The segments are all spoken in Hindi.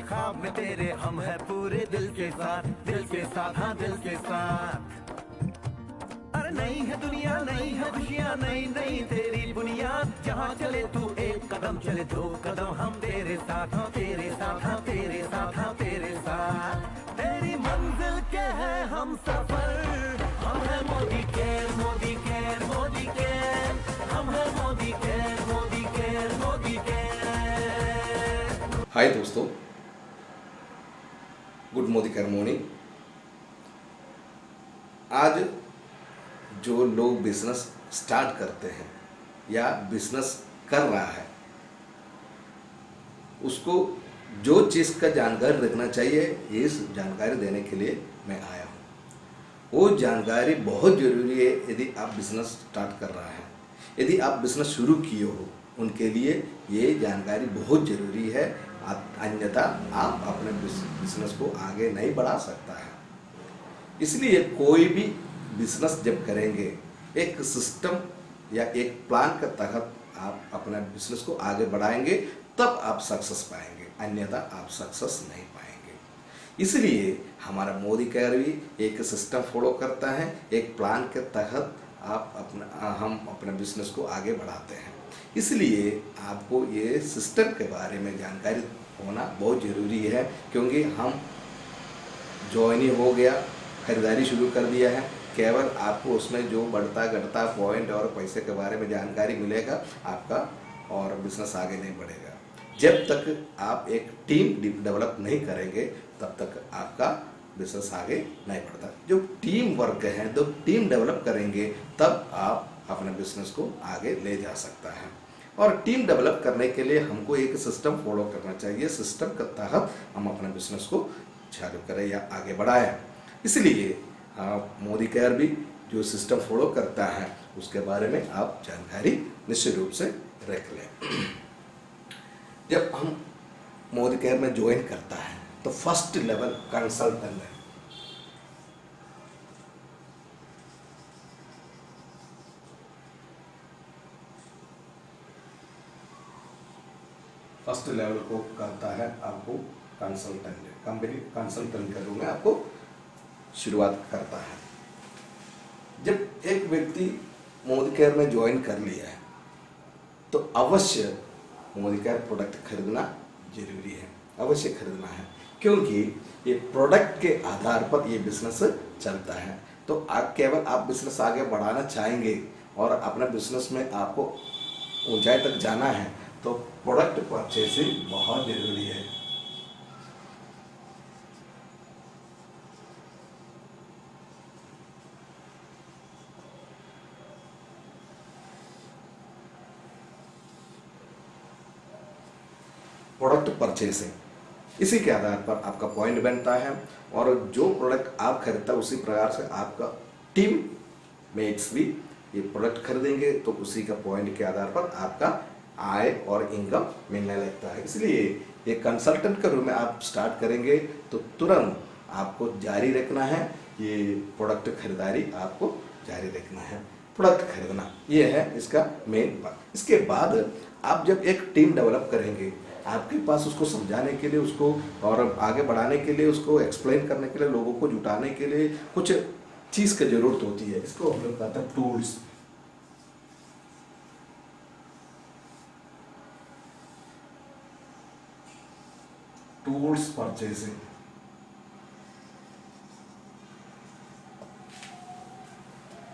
ख्वाब में तेरे हम है पूरे दिल के साथ, दिल के साथ, हाँ दिल के साथ। अरे नहीं है दुनिया, नहीं है खुशियाँ, नहीं नहीं तेरी बुनियाद, जहाँ चले तू एक कदम चले दो कदम हम तेरे साथ, हाँ तेरे साथ, हाँ तेरे साथ, हाँ तेरे साथ। तेरी मंजिल के है हम सफर, हम है Modi care, Modi care, Modi care, हम है Modi care, Modi care, Modi care. Hi दोस्तों, गुड मोदी केयर मॉर्निंग। आज जो लोग बिजनेस स्टार्ट करते हैं या बिजनेस कर रहा है, उसको जो चीज़ का जानकारी रखना चाहिए, इस जानकारी देने के लिए मैं आया हूँ। वो जानकारी बहुत ज़रूरी है यदि आप बिजनेस स्टार्ट कर रहा है, यदि आप बिजनेस शुरू किए हो, उनके लिए ये जानकारी बहुत ज़रूरी है। अन्यथा आप अपने बिजनेस को आगे नहीं बढ़ा सकता है। इसलिए कोई भी बिजनेस जब करेंगे, एक सिस्टम या एक प्लान के तहत आप अपना बिजनेस को आगे बढ़ाएंगे, तब आप सक्सेस पाएंगे, अन्यथा आप सक्सेस नहीं पाएंगे। इसलिए हमारा मोदी केयर भी एक सिस्टम फॉलो करता है, एक प्लान के तहत हम अपने बिजनेस को आगे बढ़ाते हैं। इसलिए आपको ये सिस्टम के बारे में जानकारी होना बहुत ज़रूरी है, क्योंकि हम ज्वाइनिंग हो गया, खरीदारी शुरू कर दिया है, केवल आपको उसमें जो बढ़ता घटता पॉइंट और पैसे के बारे में जानकारी मिलेगा आपका, और बिजनेस आगे नहीं बढ़ेगा। जब तक आप एक टीम डेवलप नहीं करेंगे, तब तक आपका बिजनेस आगे नहीं बढ़ता। जो टीम वर्क है, तो टीम डेवलप करेंगे, तब आप अपने बिजनेस को आगे ले जा सकता है। और टीम डेवलप करने के लिए हमको एक सिस्टम फॉलो करना चाहिए, सिस्टम के तहत हम अपने बिजनेस को चालू करें या आगे बढ़ाएं। इसलिए मोदी केयर भी जो सिस्टम फॉलो करता है, उसके बारे में आप जानकारी निश्चित रूप से रख लें। जब हम मोदी केयर में ज्वाइन करता है, तो फर्स्ट लेवल कंसल्टेंट है। फर्स्ट लेवल को करता है आपको कंसल्टेंट, कंपनी कंसल्टेंट के रूप में आपको शुरुआत करता है। जब एक व्यक्ति मोदी केयर में ज्वाइन कर लिया है, तो अवश्य मोदी केयर प्रोडक्ट खरीदना जरूरी है, अवश्य खरीदना है, क्योंकि ये प्रोडक्ट के आधार पर ये बिजनेस चलता है। तो केवल आप बिजनेस आगे बढ़ाना चाहेंगे और अपना बिजनेस में आपको ऊंचाई तक जाना है, तो प्रोडक्ट परचेसिंग बहुत जरूरी है। प्रोडक्ट परचेसिंग, इसी के आधार पर आपका पॉइंट बनता है, और जो प्रोडक्ट आप खरीदता है उसी प्रकार से आपका टीम मेट्स भी ये प्रोडक्ट खरीदेंगे, तो उसी का पॉइंट के आधार पर आपका आय और इनकम मिलने लगता है। इसलिए ये कंसल्टेंट के रूप में आप स्टार्ट करेंगे, तो तुरंत आपको जारी रखना है, ये प्रोडक्ट खरीदारी आपको जारी रखना है, प्रोडक्ट खरीदना, ये है इसका मेन बात। इसके बाद आप जब एक टीम डेवलप करेंगे, आपके पास उसको समझाने के लिए, उसको और आगे बढ़ाने के लिए, उसको एक्सप्लेन करने के लिए, लोगों को जुटाने के लिए कुछ चीज़ की जरूरत होती है। इसको हम लोग कहते हैं टूल्स। Tools purchasing.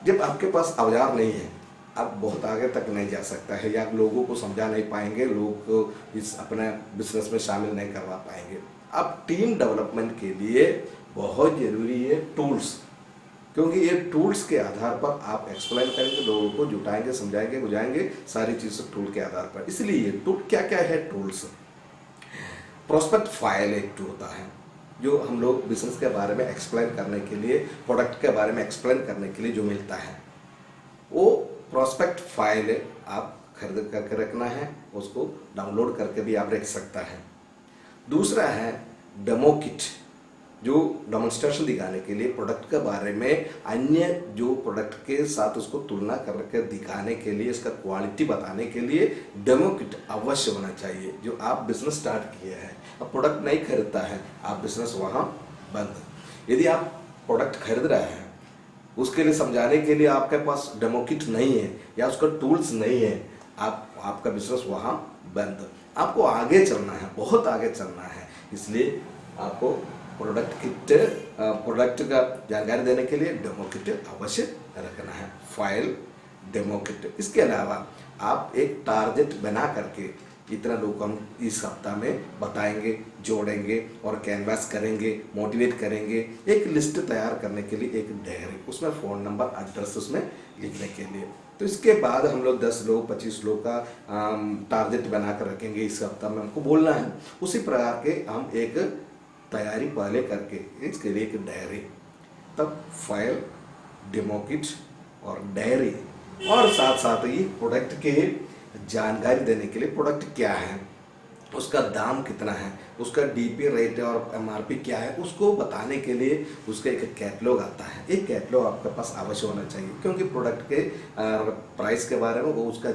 जब आपके पास औजार नहीं है, आप बहुत आगे तक नहीं जा सकता है, या लोगों को समझा नहीं पाएंगे, लोग को इस अपने बिजनेस में शामिल नहीं करवा पाएंगे। अब टीम डेवलपमेंट के लिए बहुत ज़रूरी है टूल्स, क्योंकि ये टूल्स के आधार पर आप एक्सप्लेन करेंगे, लोगों को जुटाएंगे, समझाएंगे, बुझाएंगे, सारी चीज़ें टूल के आधार पर। इसलिए टूल क्या क्या है टूल्स? प्रोस्पेक्ट फाइल एक टूल होता है, जो हम लोग बिजनेस के बारे में एक्सप्लेन करने के लिए, प्रोडक्ट के बारे में एक्सप्लेन करने के लिए जो मिलता है, वो प्रोस्पेक्ट फाइल आप खरीद करके रखना है, उसको डाउनलोड करके भी आप रख सकता है। दूसरा है डेमो किट। जो डेमोन्स्ट्रेशन दिखाने के लिए प्रोडक्ट के बारे में अन्य जो प्रोडक्ट के साथ उसको तुलना करके दिखाने के लिए, इसका क्वालिटी बताने के लिए डेमो किट अवश्य होना चाहिए। जो आप बिजनेस स्टार्ट किए हैं, अब प्रोडक्ट नहीं खरीदता है, आप बिजनेस वहाँ बंद। यदि आप प्रोडक्ट खरीद रहे हैं, उसके लिए समझाने के लिए आपके पास डेमो किट नहीं है या उसका टूल्स नहीं है, आपका बिजनेस वहाँ बंद। आपको आगे चलना है, बहुत आगे चलना है, इसलिए आपको प्रोडक्ट का जानकारी देने के लिए डेमो किट अवश्य रखना है, फाइल डेमो किट। इसके अलावा आप एक टारगेट बना करके इतना लोग हम इस सप्ताह में बताएंगे, जोड़ेंगे और कैनवास करेंगे, मोटिवेट करेंगे। एक लिस्ट तैयार करने के लिए एक डायरी, उसमें फ़ोन नंबर, एड्रेस उसमें लिखने के लिए। तो इसके बाद हम लोग 10 लोग 25 लोग का टारगेट बना कर रखेंगे, इस सप्ताह में हमको बोलना है। उसी प्रकार के हम एक तैयारी पहले करके इसके लिए एक डायरी, तब फाइल, डेमो किट और डायरी, और साथ साथ ही प्रोडक्ट के जानकारी देने के लिए प्रोडक्ट क्या है, उसका दाम कितना है, उसका डीपी रेट और एमआरपी क्या है, उसको बताने के लिए उसका एक कैटलॉग आता है। एक कैटलॉग आपके पास अवश्य होना चाहिए, क्योंकि प्रोडक्ट के प्राइस के बारे में, वो उसका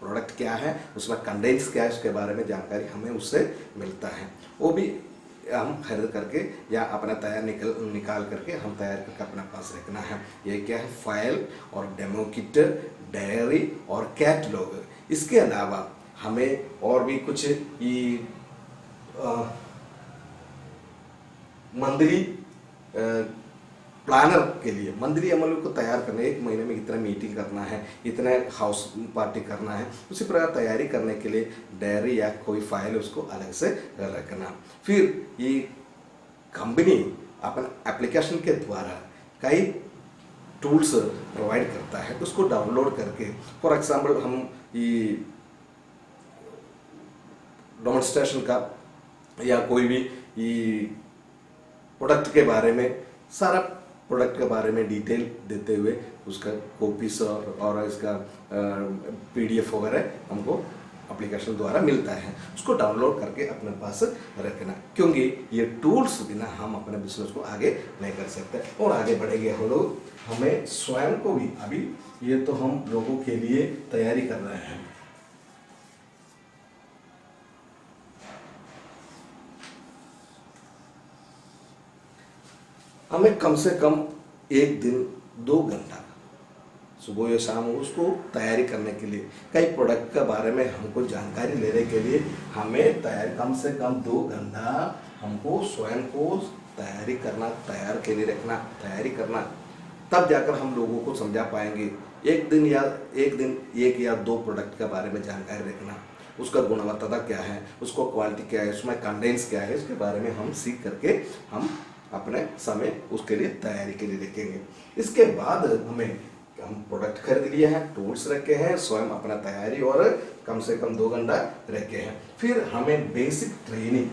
प्रोडक्ट क्या है, उसमें कंटेंट्स क्या है, उसके बारे में जानकारी हमें उससे मिलता है। वो भी हम खरीद करके या अपना तैयार निकाल करके हम तैयार करके अपने पास रखना है। ये क्या है, फाइल और डेमो किट, डायरी और कैटलॉग। इसके अलावा हमें और भी कुछ मंथली प्लानर के लिए मंथली अमल को तैयार करना है। एक महीने में इतना मीटिंग करना है, इतना हाउस पार्टी करना है, उसी प्रकार तैयारी करने के लिए डायरी या कोई फाइल उसको अलग से रखना। फिर ये कंपनी अपने एप्लीकेशन के द्वारा कई टूल्स प्रोवाइड करता है, उसको डाउनलोड करके, फॉर एग्जाम्पल हम ये डेमोन्स्ट्रेशन का या कोई भी ये प्रोडक्ट के बारे में, सारा प्रोडक्ट के बारे में डिटेल देते हुए उसका कॉपीज और इसका पीडीएफ वगैरह हमको एप्लीकेशन द्वारा मिलता है, उसको डाउनलोड करके अपने पास रखना। क्योंकि ये टूल्स बिना हम अपने बिजनेस को आगे नहीं कर सकते और आगे बढ़ेंगे हम लोग। हमें स्वयं को भी, अभी ये तो हम लोगों के लिए तैयारी कर रहे हैं, हमें कम से कम एक दिन 2 घंटा सुबह या शाम उसको तैयारी करने के लिए, कई प्रोडक्ट के बारे में हमको जानकारी लेने के लिए हमें कम से कम 2 घंटा हमको स्वयं को तैयारी करना, तैयार के लिए रखना, तैयारी करना, तब जाकर हम लोगों को समझा पाएंगे। एक या दो प्रोडक्ट के बारे में जानकारी रखना, उसका गुणवत्ता क्या है, उसको क्वालिटी क्या है, उसमें कंटेंट्स क्या है, इसके बारे में हम सीख करके हम अपने समय उसके लिए तैयारी के लिए रखेंगे। इसके बाद हम प्रोडक्ट खरीद लिए हैं, टूल्स रखे हैं, स्वयं अपना तैयारी और कम से कम 2 घंटा रखे हैं। फिर हमें बेसिक ट्रेनिंग,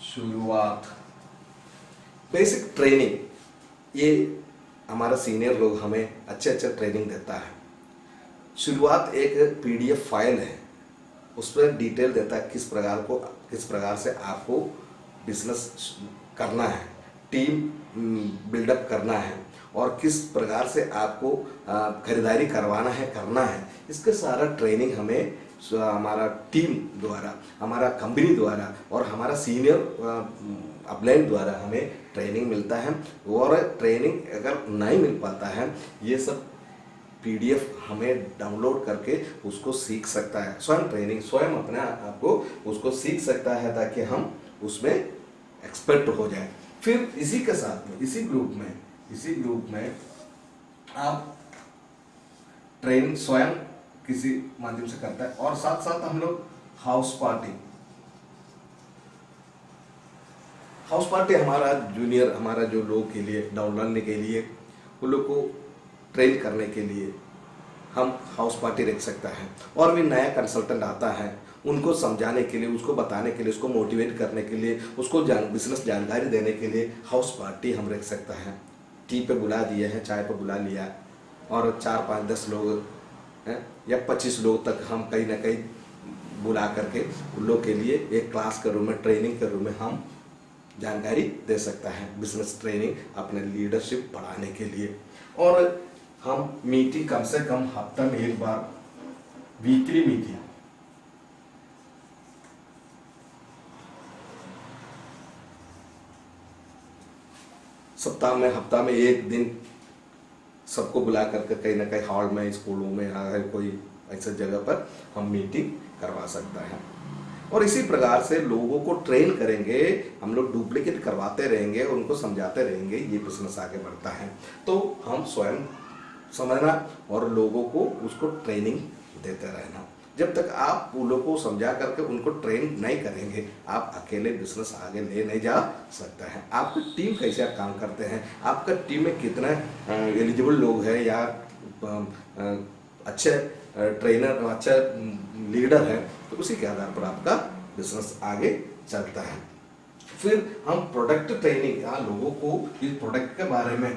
शुरुआत, बेसिक ट्रेनिंग, ये हमारा सीनियर लोग हमें अच्छे ट्रेनिंग देता है। शुरुआत एक पीडीएफ फाइल है, उस पर डिटेल देता है किस प्रकार से आपको बिजनेस करना है, टीम बिल्डअप करना है और किस प्रकार से आपको खरीदारी करना है। इसका सारा ट्रेनिंग हमें हमारा टीम द्वारा, हमारा कंपनी द्वारा और हमारा सीनियर अपलाइन द्वारा हमें ट्रेनिंग मिलता है। और ट्रेनिंग अगर नहीं मिल पाता है, ये सब पीडीएफ हमें डाउनलोड करके उसको सीख सकता है। स्वयं ट्रेनिंग, स्वयं अपने आपको उसको सीख सकता है ताकि हम उसमें एक्सपर्ट हो जाए। फिर इसी के साथ में इसी ग्रुप में आप ट्रेनिंग स्वयं किसी माध्यम से करता है और साथ साथ हम लोग हाउस पार्टी हमारा जूनियर, हमारा जो लोग के लिए डाउनलोड के लिए, उन लोग को ट्रेन करने के लिए हम हाउस पार्टी रख सकता है। और भी नया कंसल्टेंट आता है, उनको समझाने के लिए, उसको बताने के लिए, उसको मोटिवेट करने के लिए, उसको बिजनेस जानकारी देने के लिए हाउस पार्टी हम रख सकते हैं। टी पे बुला दिए हैं, चाय पे बुला लिया, और 4 5 10 लोग हैं या 25 लोग तक हम कहीं ना कहीं बुला करके उन लोग के लिए एक क्लास के रूम में, ट्रेनिंग के रूम में हम जानकारी दे सकता है, बिजनेस ट्रेनिंग अपने लीडरशिप बढ़ाने के लिए। और हम मीटिंग कम से कम हफ्ता में एक बार, वीकली मीटिंग, सप्ताह में, हफ्ता में एक दिन सबको बुला करके कहीं ना कहीं हॉल में, स्कूलों में या कोई ऐसा जगह पर हम मीटिंग करवा सकता है। और इसी प्रकार से लोगों को ट्रेन करेंगे हम लोग, डुप्लीकेट करवाते रहेंगे, उनको समझाते रहेंगे, ये बिजनेस आगे बढ़ता है। तो हम स्वयं समझना और लोगों को उसको ट्रेनिंग देते रहना। जब तक आप उन लोगों को समझा करके उनको ट्रेन नहीं करेंगे, आप अकेले बिजनेस आगे ले नहीं जा सकते हैं। आपकी टीम कैसे काम करते हैं, आपका टीम में कितना एलिजिबल लोग हैं, या अच्छे ट्रेनर, अच्छा लीडर है, तो उसी के आधार पर आपका बिजनेस आगे चलता है। फिर हम प्रोडक्ट ट्रेनिंग, लोगों को इस प्रोडक्ट के बारे में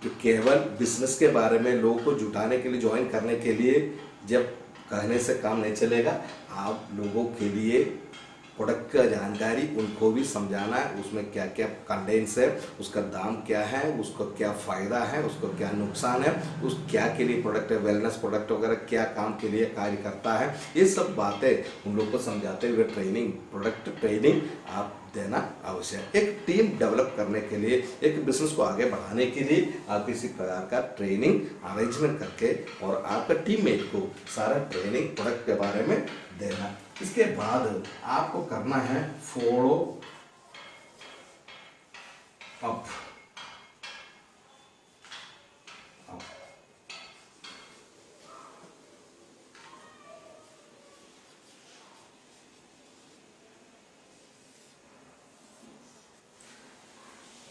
तो केवल बिजनेस के बारे में लोगों को जुटाने के लिए, ज्वाइन करने के लिए जब कहने से काम नहीं चलेगा, आप लोगों के लिए प्रोडक्ट का जानकारी उनको भी समझाना है, उसमें क्या क्या कंटेंट्स है, उसका दाम क्या है, उसको क्या फ़ायदा है, उसको क्या नुकसान है, उस क्या के लिए प्रोडक्ट है, वेलनेस प्रोडक्ट वगैरह क्या काम के लिए कार्य करता है, ये सब बातें उन लोग को समझाते हुए ट्रेनिंग, प्रोडक्ट ट्रेनिंग आप देना आवश्यक। एक टीम डेवलप करने के लिए, एक बिजनेस को आगे बढ़ाने के लिए आप किसी प्रकार का ट्रेनिंग अरेंजमेंट करके और आपका टीममेट को सारा ट्रेनिंग प्रोडक्ट के बारे में देना। इसके बाद आपको करना है फॉलो अप।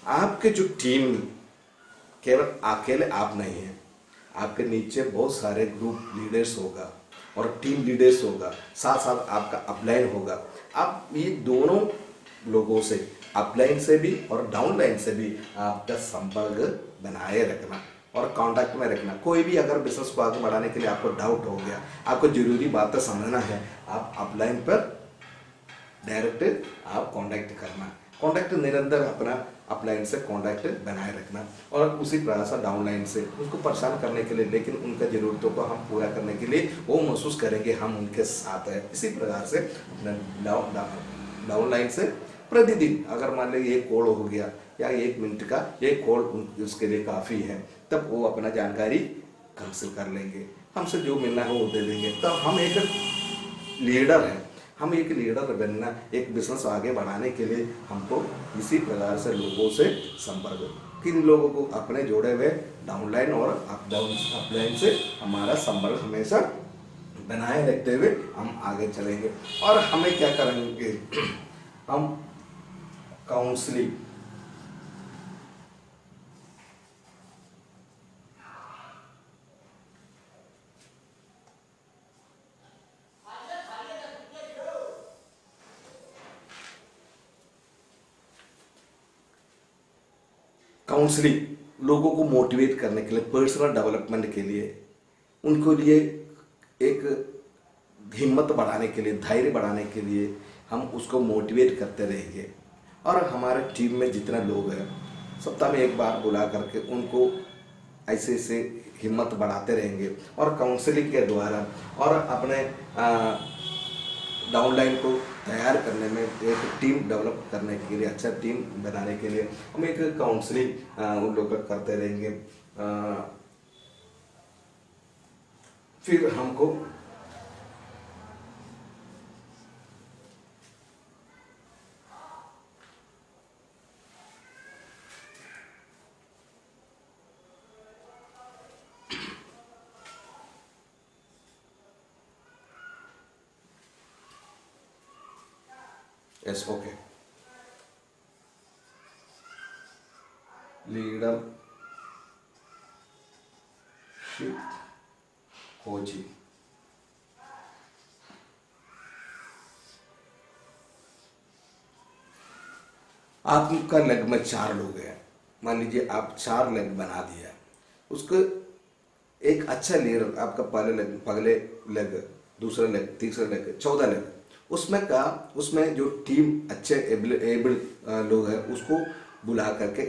आपके जो टीम केवल अकेले आप नहीं हैं, आपके नीचे बहुत सारे ग्रुप लीडर्स होगा और टीम लीडर्स होगा, साथ साथ आपका अपलाइन होगा। आप ये दोनों लोगों से, अपलाइन से भी और डाउनलाइन से भी आपका संपर्क बनाए रखना और कांटेक्ट में रखना। कोई भी अगर बिजनेस को आगे बढ़ाने के लिए आपको डाउट हो गया, आपको जरूरी बातें समझना है, आप अपलाइन पर डायरेक्ट आप कांटेक्ट करना, कांटेक्ट निरंतर अपना अपलाइन से कांटेक्ट बनाए रखना। और उसी प्रकार से डाउनलाइन से उसको परेशान करने के लिए, लेकिन उनका ज़रूरतों को हम पूरा करने के लिए वो महसूस करेंगे हम उनके साथ हैं। इसी प्रकार से डाउनलाइन से प्रतिदिन अगर मान लीजिए एक कॉल हो गया या 1 मिनट का एक कॉल उसके लिए काफ़ी है, तब वो अपना जानकारी हासिल कर लेंगे, हमसे जो मिलना है वो दे देंगे। तब हम एक लीडर हैं, हम एक लीडर बनना, एक बिजनेस आगे बढ़ाने के लिए हमको इसी प्रकार से लोगों से संपर्क, किन लोगों को अपने जोड़े हुए डाउनलाइन और अपलाइन से हमारा संपर्क हमेशा बनाए रखते हुए हम आगे चलेंगे। और हमें क्या करेंगे, हम काउंसलिंग, काउंसलिंग लोगों को मोटिवेट करने के लिए, पर्सनल डेवलपमेंट के लिए, उनको लिए एक हिम्मत बढ़ाने के लिए, धैर्य बढ़ाने के लिए हम उसको मोटिवेट करते रहेंगे। और हमारे टीम में जितना लोग हैं, सप्ताह में एक बार बुला करके उनको ऐसे ऐसे हिम्मत बढ़ाते रहेंगे। और काउंसलिंग के द्वारा और अपने डाउनलाइन को तैयार करने में, एक टीम डेवलप करने के लिए, अच्छा टीम बनाने के लिए हम एक काउंसलिंग उन लोग करते रहेंगे। फिर हमको यस, ओके। Leadership coaching. आपका लेग में 4 लोग हैं, मान लीजिए आप 4 लेग बना दिया, उसको एक अच्छा लीडर आपका पहले लेग, दूसरा लेग, तीसरा लेग, 14 लेग, उसमें जो टीम अच्छे एबल लोग हैं उसको बुला करके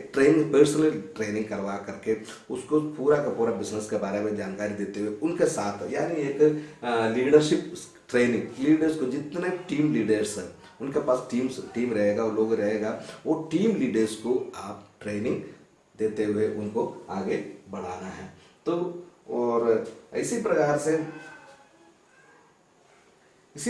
पर्सनल ट्रेनिंग करवा करके उसको पूरा का पूरा बिजनेस के बारे में जानकारी देते हुए उनके साथ, यानी एक लीडरशिप ट्रेनिंग, लीडर्स को जितने टीम लीडर्स हैं उनके पास टीम रहेगा, वो लोग रहेगा, वो टीम लीडर्स को आप ट्रेनिंग देते हुए उनको आगे बढ़ाना है। तो और इसी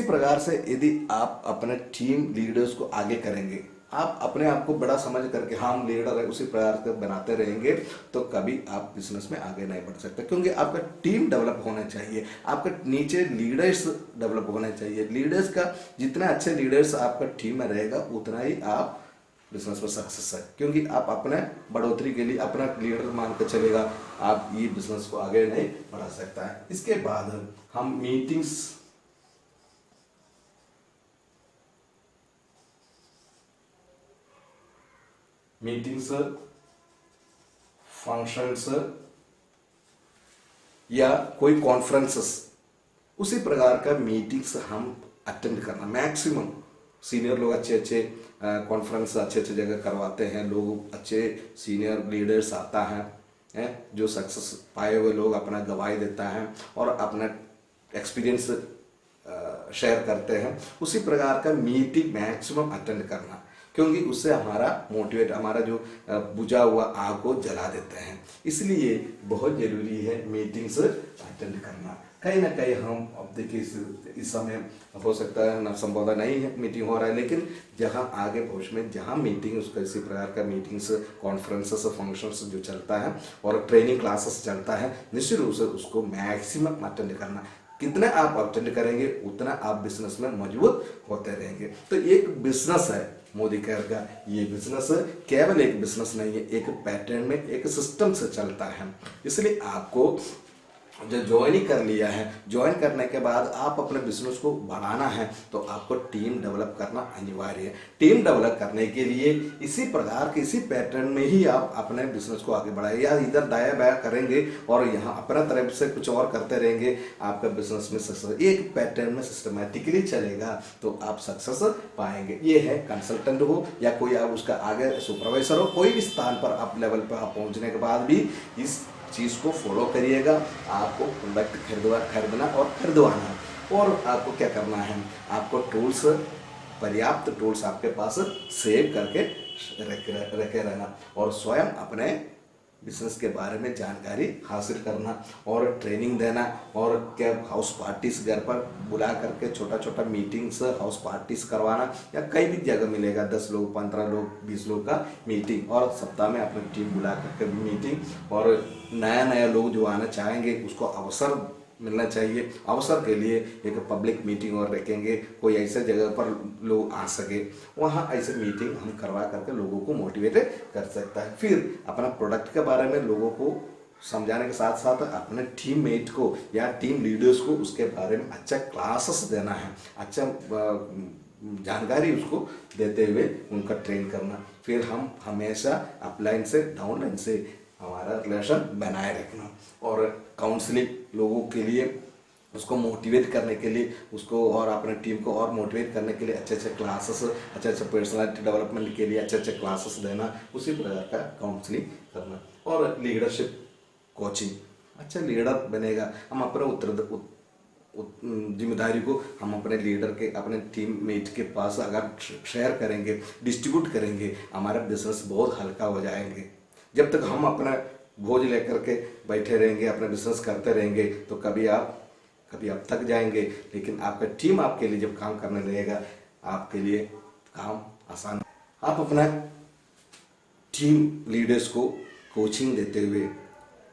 प्रकार से यदि आप अपने टीम लीडर्स को आगे करेंगे, आप अपने आप को बड़ा समझ करके हम लीडर है उसी प्रकार से बनाते रहेंगे, तो कभी आप बिजनेस में आगे नहीं बढ़ सकते, क्योंकि आपका टीम डेवलप होना चाहिए, आपके नीचे लीडर्स डेवलप होने चाहिए। लीडर्स का जितना अच्छे लीडर्स आपका टीम में रहेगा उतना ही आप बिजनेस में सक्सेस है, क्योंकि आप अपने बढ़ोतरी के लिए अपना लीडर मान के चलेगा, आप ये बिजनेस को आगे नहीं बढ़ा सकता है। इसके बाद हम मीटिंग्स, फंक्शंस या कोई कॉन्फ्रेंसेस, उसी प्रकार का मीटिंग्स हम अटेंड करना। मैक्सिमम सीनियर लोग अच्छे अच्छे कॉन्फ्रेंस अच्छे अच्छे जगह करवाते हैं, लोग अच्छे सीनियर लीडर्स आता है जो सक्सेस पाए हुए लोग अपना गवाही देता है और अपना एक्सपीरियंस शेयर करते हैं। उसी प्रकार का मीटिंग मैक्सिमम अटेंड करना, क्योंकि उससे हमारा जो बुझा हुआ आग को जला देते हैं, इसलिए बहुत जरूरी है मीटिंग्स अटेंड करना। कहीं ना कहीं हम अब देखिए इस समय हो सकता है ना संभवतः नहीं है मीटिंग हो रहा है, लेकिन जहां आगे भविष्य में जहां मीटिंग उसका इसी प्रकार का मीटिंग्स, कॉन्फ्रेंसेस, फंक्शंस जो चलता है और ट्रेनिंग क्लासेस चलता है, निश्चित रूप से उसको मैक्सिमम अटेंड करना। कितना आप अटेंड करेंगे उतना आप बिजनेस में मजबूत होते रहेंगे। तो एक बिजनेस है मोदी केयर का, ये बिजनेस केवल एक बिजनेस नहीं है, एक पैटर्न में एक सिस्टम से चलता है। इसलिए आपको जो ज्वाइन कर लिया है, ज्वाइन करने के बाद आप अपने बिजनेस को बढ़ाना है तो आपको टीम डेवलप करना अनिवार्य है। टीम डेवलप करने के लिए इसी प्रकार के इसी पैटर्न में ही आप अपने बिजनेस को आगे बढ़ाए, या इधर दाया बाया करेंगे और यहाँ अपना तरफ से कुछ और करते रहेंगे, आपका बिजनेस में सक्सेस एक पैटर्न में सिस्टमेटिकली चलेगा तो आप सक्सेस पाएंगे। ये है कंसल्टेंट हो या कोई आप उसका आगे सुपरवाइजर हो, कोई भी स्थान पर आप लेवल पर आप पहुँचने के बाद भी इस चीज़ को फॉलो करिएगा। आपको प्रोडक्ट खरीदना और खरीदवाना, और आपको क्या करना है, आपको टूल्स, पर्याप्त टूल्स आपके पास सेव करके रखे रहना और स्वयं अपने बिजनेस के बारे में जानकारी हासिल करना और ट्रेनिंग देना, और क्या हाउस पार्टीज घर पर बुला करके छोटा छोटा मीटिंग्स, हाउस पार्टीज करवाना, या कई भी जगह मिलेगा 10 लोग, 15 लोग, 20 लोग का मीटिंग, और सप्ताह में अपनी टीम बुला करके मीटिंग, और नया लोग जो आना चाहेंगे उसको अवसर मिलना चाहिए। अवसर के लिए एक पब्लिक मीटिंग और रखेंगे, कोई ऐसे जगह पर लोग आ सके, वहाँ ऐसे मीटिंग हम करवा करके लोगों को मोटिवेट कर सकता है। फिर अपना प्रोडक्ट के बारे में लोगों को समझाने के साथ साथ अपने टीम मेट को या टीम लीडर्स को उसके बारे में अच्छा क्लासेस देना है, अच्छा जानकारी उसको देते हुए उनका ट्रेन करना। फिर हम हमेशा अपलाइन से डाउनलाइन से हमारा रिलेशन बनाए रखना, और काउंसलिंग लोगों के लिए उसको मोटिवेट करने के लिए, उसको और अपने टीम को और मोटिवेट करने के लिए अच्छे अच्छे क्लासेस, अच्छे अच्छे पर्सनालिटी डेवलपमेंट के लिए अच्छे अच्छे क्लासेस देना, उसी प्रकार का काउंसलिंग करना। और लीडरशिप कोचिंग, अच्छा लीडर बनेगा, हम अपने जिम्मेदारी को हम अपने लीडर के, अपने टीम मेट के पास अगर शेयर करेंगे, डिस्ट्रीब्यूट करेंगे, हमारा बिजनेस बहुत हल्का हो जाएंगे। जब तक हम अपना बोझ लेकर के बैठे रहेंगे, अपना बिजनेस करते रहेंगे, तो कभी आप थक जाएंगे, लेकिन आपका टीम आपके लिए जब काम करने लगेगा, आपके लिए काम आसान। आप अपना टीम लीडर्स को कोचिंग देते हुए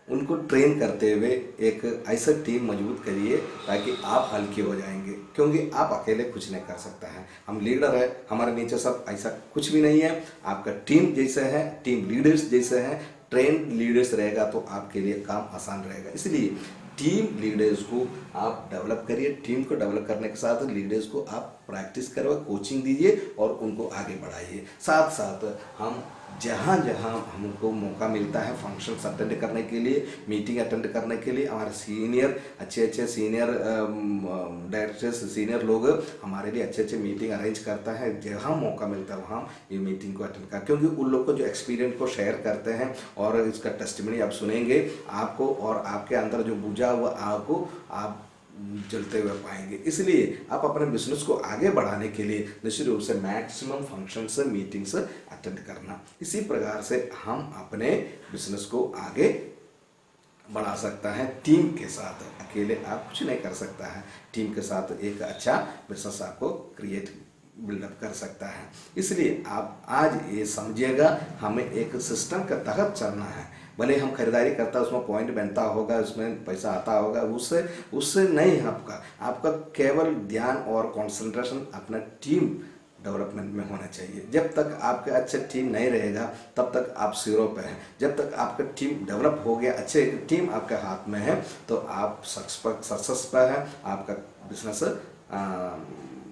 उनको ट्रेन करते हुए एक ऐसा टीम मजबूत करिए ताकि आप हल्के हो जाएंगे, क्योंकि आप अकेले कुछ नहीं कर सकता है। हम लीडर है, हमारे नीचे सब ऐसा कुछ भी नहीं है। आपका टीम जैसे है, टीम लीडर्स जैसे हैं, ट्रेन लीडर्स रहेगा तो आपके लिए काम आसान रहेगा। इसलिए टीम लीडर्स को आप डेवलप करिए। टीम को डेवलप करने के साथ लीडर्स को आप प्रैक्टिस करवाए, कोचिंग दीजिए और उनको आगे बढ़ाइए। साथ साथ हम जहाँ जहाँ हमको मौका मिलता है फंक्शंस अटेंड करने के लिए, मीटिंग अटेंड करने के लिए, हमारे सीनियर अच्छे सीनियर डायरेक्टर्स, सीनियर लोग हमारे लिए अच्छे मीटिंग अरेंज करता है। जहाँ मौका मिलता है वहाँ ये मीटिंग को अटेंड कर, क्योंकि उन लोग को जो एक्सपीरियंस को शेयर करते हैं और इसका टेस्टिमनी आप सुनेंगे, आपको और आपके अंदर जो बुझा हुआ आपको आप जलते हुए पाएंगे। इसलिए आप अपने बिजनेस को आगे बढ़ाने के लिए निश्चित रूप से मैक्सिमम फंक्शंस, मीटिंग्स अटेंड करना। इसी प्रकार से हम अपने बिजनेस को आगे बढ़ा सकता है टीम के साथ। अकेले आप कुछ नहीं कर सकता है, टीम के साथ एक अच्छा बिजनेस आपको क्रिएट बिल्डअप कर सकता है। इसलिए आप आज ये समझिएगा, हमें एक सिस्टम के तहत चलना है। भले हम खरीदारी करता उसमें पॉइंट बनता होगा, उसमें पैसा आता होगा, उससे नहीं, आपका केवल ध्यान और कंसंट्रेशन अपना टीम डेवलपमेंट में होना चाहिए। जब तक आपका अच्छा टीम नहीं रहेगा तब तक आप जीरो पे हैं। जब तक आपका टीम डेवलप हो गया, अच्छे टीम आपके हाथ में है, तो आप सक्सेस पर है, आपका बिजनेस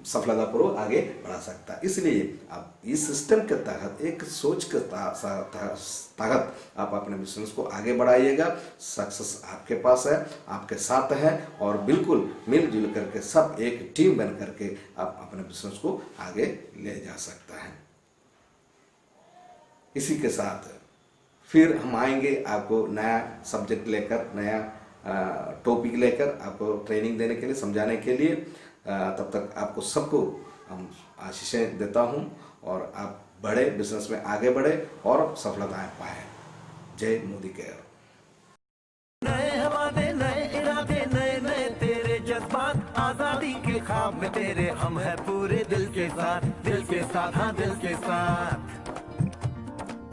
सफलतापूर्वक आगे बढ़ा सकता है। इसलिए आप इस सिस्टम के तहत, एक सोच के तहत आप अपने बिजनेस को आगे बढ़ाइएगा। सक्सेस आपके पास है, आपके साथ है, और बिल्कुल मिलजुल करके सब एक टीम बन करके आप अपने बिजनेस को आगे ले जा सकता है। इसी के साथ फिर हम आएंगे आपको नया सब्जेक्ट लेकर, नया टॉपिक लेकर आपको ट्रेनिंग देने के लिए, समझाने के लिए। तब तक आपको सबको हम आशीषें देता हूं और आप बड़े बिजनेस में आगे बढ़े और सफलताएं पाएं। जय मोदी केयर। नए हवाले, नए इरादे, नए नए तेरे जज्बात, आजादी के ख्वाब में तेरे हम है पूरे दिल के साथ, दिल के साथ, हाँ दिल के साथ।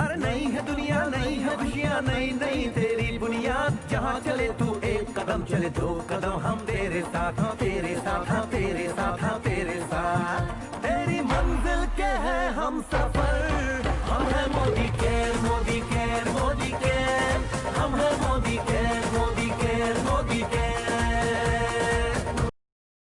अरे नई है दुनिया, नई है खुशियाँ, नई नई तेरी बुनियाद, जहाँ चले तू एक कदम चले दो कदम हम तेरे साथ, हाँ तेरे साथ, हाँ तेरे साथ, हाँ तेरे साथ। तेरी मंजिल के है हम सफर, हम है मोदी केयर, मोदी केयर।